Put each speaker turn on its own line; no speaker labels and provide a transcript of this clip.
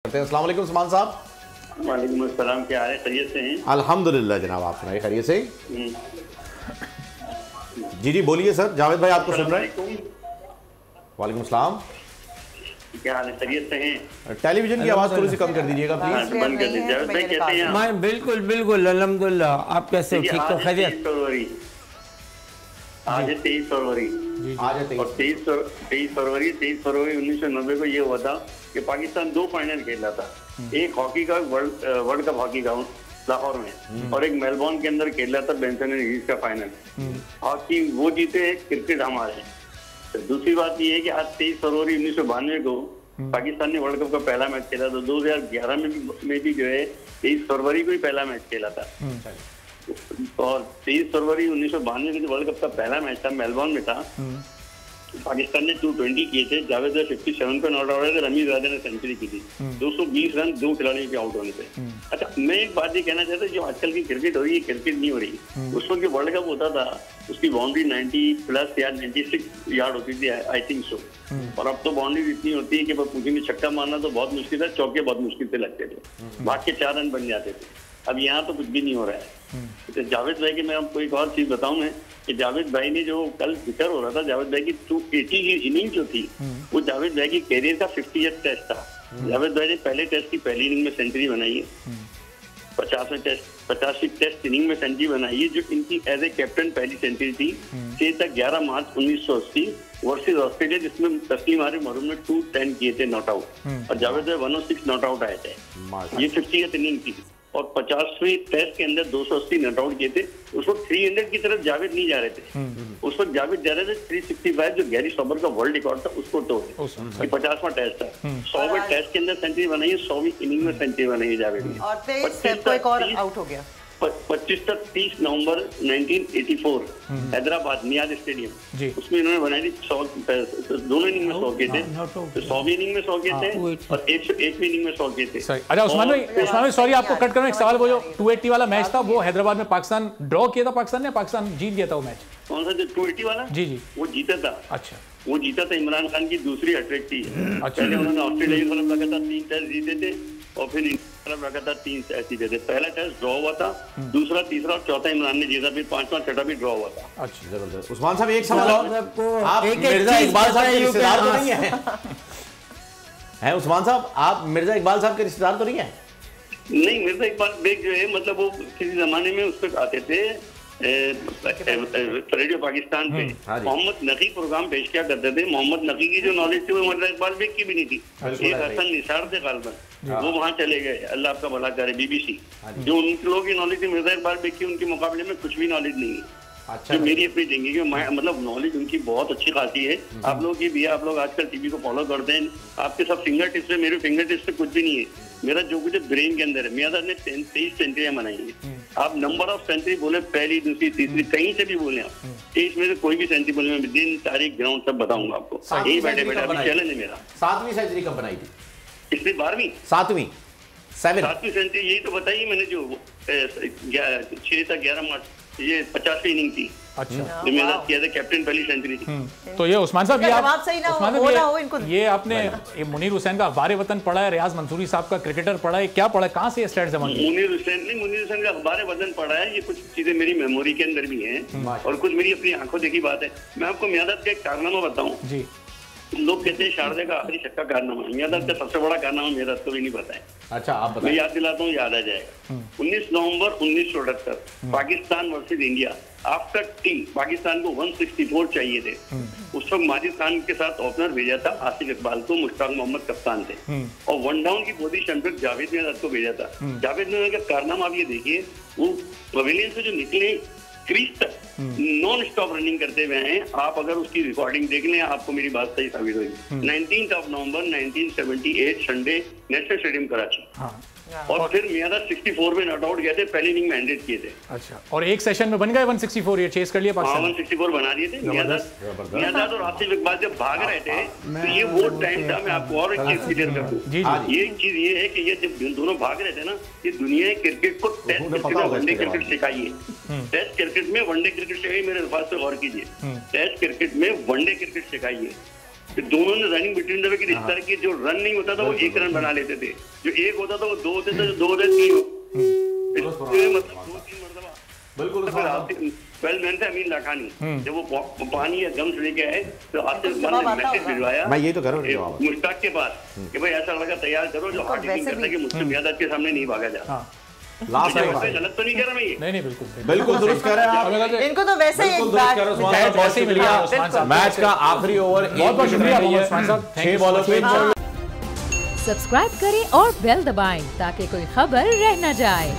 अस्सलाम वालेकुम उस्मान साहब।
वालेकुम अस्सलाम, क्या हाल है? खैरियत से हैं?
अल्हम्दुलिल्लाह जनाब, आप सुनाइए खैरियत से? जी जी बोलिए सर, जावेद भाई आपको सुन रहे हैं। वालेकुम सलाम,
क्या हाल है? खैरियत से हैं?
टेलीविजन की आवाज़ थोड़ी सी कम कर दीजिएगा प्लीज।
बंद कर दीजिए। जावेद भाई कैसे हैं आप?
मैं बिल्कुल बिल्कुल अल्हम्दुलिल्लाह। आप कैसे हो? ठीक तो खैरियत?
आज है 23 फरवरी।
आज है
23 फरवरी 1990 को ये हुआ था कि पाकिस्तान 2 फाइनल खेला था। एक हॉकी का वर्ल्ड कप हॉकी का लाहौर में, और एक मेलबोर्न के अंदर खेला था बेंसन एंड हीथ का फाइनल। हॉकी वो जीते, क्रिकेट हमारे। तो दूसरी बात ये है कि आज 23 फरवरी 1992 को पाकिस्तान ने वर्ल्ड कप का पहला मैच खेला था। 2011 में भी जो है 23 फरवरी को ही पहला मैच खेला था। और 23 फरवरी 1992 में जो वर्ल्ड कप का पहला मैच था मेलबोर्न में था, पाकिस्तान ने 220 किए थे। जावेद 57 पे नॉट आउट हुए थे, रमीज राजा ने सेंचुरी की थी। 220 रन 2 खिलाड़ियों के आउट होने से। अच्छा, मैं एक बात ये कहना चाहता हूँ, जो आजकल की क्रिकेट हो रही है, क्रिकेट नहीं हो रही। उस वक्त वर्ल्ड कप होता था, उसकी बाउंड्री 90+ या 96 यार्ड होती थी, आई थिंक सो। और अब तो बाउंड्री इतनी होती है कि पुलिस में छक्का मारना तो बहुत मुश्किल है, चौके बहुत मुश्किल से लगते थे, भाग के 4 रन बन जाते थे। अब यहाँ तो कुछ भी नहीं हो रहा है। तो जावेद भाई की मैं आपको एक और चीज बताऊं मैं, कि जावेद भाई ने जो कल जिक्र हो रहा था, जावेद भाई की 280 की इनिंग जो थी, वो जावेद भाई की कैरियर का 50th टेस्ट था। जावेद भाई ने पहले टेस्ट की पहली इनिंग में सेंचुरी बनाई है। 50वीं टेस्ट इनिंग में सेंचुरी बनाई है, जो इनकी एज ए कैप्टन पहली सेंचुरी थी। 11 मार्च 1980 वर्सेस ऑस्ट्रेलिया, जिसमें तस्लीम आरिफ मरूम ने 210 किए थे नॉट आउट, और जावेद भाई 106 नॉट आउट आए थे। ये 50th इनिंग थी। और 50वीं टेस्ट के अंदर 280 नॉट आउट किए थे। उस वक्त 300 की तरफ जावेद नहीं जा रहे थे। उस वक्त जावेद जा रहे थे 365, जो गैरी सॉबर का वर्ल्ड रिकॉर्ड था, उसको तोड़े। 50वां टेस्ट था। 100वें टेस्ट के अंदर सेंचुरी बनाई है, 100वीं इनिंग में सेंचुरी बनाई है जावेद ने।
और 23 को एक और आउट हो गया।
30 नवंबर 1984 हैदराबाद नियाज स्टेडियम, उसमें इन्होंने बनाई थी 100, दोनों इनिंग में 100 किए थे। तो 100वीं इनिंग में 100 किए थे और 101वीं इनिंग में 100 किए थे।
अच्छा उस्मान भाई सॉरी आपको कट करना, एक सवाल। वो जो 280 वाला मैच था, वो हैदराबाद में पाकिस्तान ड्रॉ किया था पाकिस्तान ने, पाकिस्तान जीत गया था वो मैच?
कौन सा जो 280 वाला?
जी जी,
वो जीता था।
अच्छा,
वो जीता था। इमरान खान की दूसरी हैट्रिक थी।
अच्छा।
पहले उन्होंने ऑस्ट्रेलिया की तरफ लगातार 3 टेस्ट जीते थे, और फिर तरफ लगातार 3 टेस्ट जीते थे। पहला टेस्ट ड्रॉ हुआ था, दूसरा, तीसरा और चौथा इमरान ने जीता, फिर 5वां 6वां भी ड्रॉ हुआ था।
अच्छा, जबरदस्त। उस्मान साहब एक सवाल और, आप मिर्जा इकबाल साहब के रिश्तेदार तो नहीं है? उस्मान साहब, आप मिर्जा इकबाल साहब के रिश्तेदार तो नहीं है?
नहीं, मिर्जा इकबाल बेग जो है, मतलब वो किसी जमाने में उस पर आते थे रेडियो पाकिस्तान पे। मोहम्मद नकी प्रोग्राम पेश किया करते थे। मोहम्मद नकी की जो नॉलेज थी, वो मिर्जा इकबाल बेग की भी नहीं थी। एक हसन निसार थे गालबन, वो वहाँ चले गए, अल्लाह आपका भला करे, BBC। जो उनके लोगों की नॉलेज थी मिर्जा इकबाल बेग की, उनके मुकाबले में कुछ भी नॉलेज नहीं है। अच्छा, जो मेरी अपनी देंगे कि मतलब नॉलेज उनकी बहुत अच्छी खासी है। आप लोग की भी, आप लोग आजकल टीवी को फॉलो करते हैं, आपके सब फिंगर टिप्स पे, मेरे फिंगर टिप्स पे कुछ भी नहीं है। मेरा जो कुछ ब्रेन के अंदर है। मियां साहब ने 23 सेंचुरियां बनाई है। आप नंबर ऑफ सेंचुरी बोले, पहली, दूसरी, तीसरी, कहीं से भी बोले आप, 23 में से कोई भी सेंचुरी बोले, मैं दिन, तारीख, ग्राउंड सब बताऊंगा आपको। यही बैठे बैठे अभी चैलेंज है मेरा।
7वीं सेंचुरी कब बनाई थी?
इसलिए 12वीं
7वीं
सेंचुरी, यही तो बताइए मैंने, जो 6 था 11 मार्च, ये 50वीं इनिंग थी।
अच्छा,
जो मेरा किया था कैप्टन, पहली सेंचुरी थी।
तो ये उस्मान साहब, ये आपने मुनीर हुसैन का अखबार वतन पढ़ा है, रियाज मंसूरी साहब का क्रिकेटर पढ़ा है, क्या पढ़ा है, कहाँ से स्टैट्स जमा किए?
मुनीर हुसैन का अखबार वतन पढ़ा है। ये कुछ चीजें मेरी मेमोरी के अंदर भी हैं, और कुछ मेरी अपनी आंखों देखी बात है। मैं आपको मियादाद का एक कारनामा बताऊं जी। लोग कहते हैं शारदा का आखिरी छक्का कारनामा, मियादाद का सबसे बड़ा कारनामा मियादाद को भी नहीं पता है।
अच्छा, आप बताएं।
मैं याद दिलाता हूँ, याद आ जाएगा। 19 नवंबर 1978 Pakistan versus India. After T Pakistan को 164 चाहिए थे। उस वक्त माजिद खान के साथ ओपनर भेजा था आसिफ इकबाल को, मुश्ताक मोहम्मद कप्तान थे, और 1 डाउन की पोजीशन पर जावेद मियादाद को भेजा था। जावेद मियादाद का कारनामा आप ये देखिए, वो पवेलियन से जो निकले क्रीज तक नॉन स्टॉप रनिंग करते हुए हैं। आप अगर उसकी रिकॉर्डिंग देख लें, आपको मेरी बात सही साबित होगी। 19 नवंबर 1978 संडे, नेशनल स्टेडियम कराची। और फिर मियादाद 64 में नॉट आउट गए थे, पहली इनिंग में 100 किए थे।
अच्छा, और एक सेशन में बन गए 164, ये चेस कर लिया पाकिस्तान।
164 बना दिए थे मियादाद और आसिफ इकबाल जब भाग रहे थे, तो ये वो टाइम था। मैं आपको और एक चीज क्लियर कर दूं, ये चीज ये है कि ये जब दोनों भाग रहे थे ना, ये दुनिया क्रिकेट को टेस्ट क्रिकेट में वनडे क्रिकेट सिखाई है। टेस्ट क्रिकेट में वनडे क्रिकेट सिखाई, मेरे अल्फाज से गौर कीजिए, टेस्ट क्रिकेट में वनडे क्रिकेट सिखाई है। दोनों ने रनिंग बिटवीन द विकेट इस तरह की, जो रन नहीं होता था वो 1 रन बना लेते थे, जो 1 होता था वो 2 होते थे, जो 2 होते 3 मतलब 2-3 मरतबा।
बिल्कुल
वेल मैन थे अमीन लाखानी, जब वो पानी या गम्स लेके आए तो आसिफ खान ने मैसेज भिजवाया,
मैं यही तो कह रहा हूँ
मुश्ताक के पास कि भाई ऐसा लड़का तैयार करो जो हार्ड हिटिंग करता है कि मुझसे यादव के सामने नहीं भागा जा।
लास्ट टाइम
गलत तो नहीं कह रहा मैं ये?
नहीं बिल्कुल
बिल्कुल दुरुस्त कह रहे हैं आप।
इनको तो वैसे ही एक
बैट वैसे ही मिल गया। मैच का आखिरी ओवर
बहुत बहुत शुक्रिया उस्मान साहब,
6 बॉलों पे।
सब्सक्राइब करें और बेल दबाएं ताकि कोई खबर रह न जाए।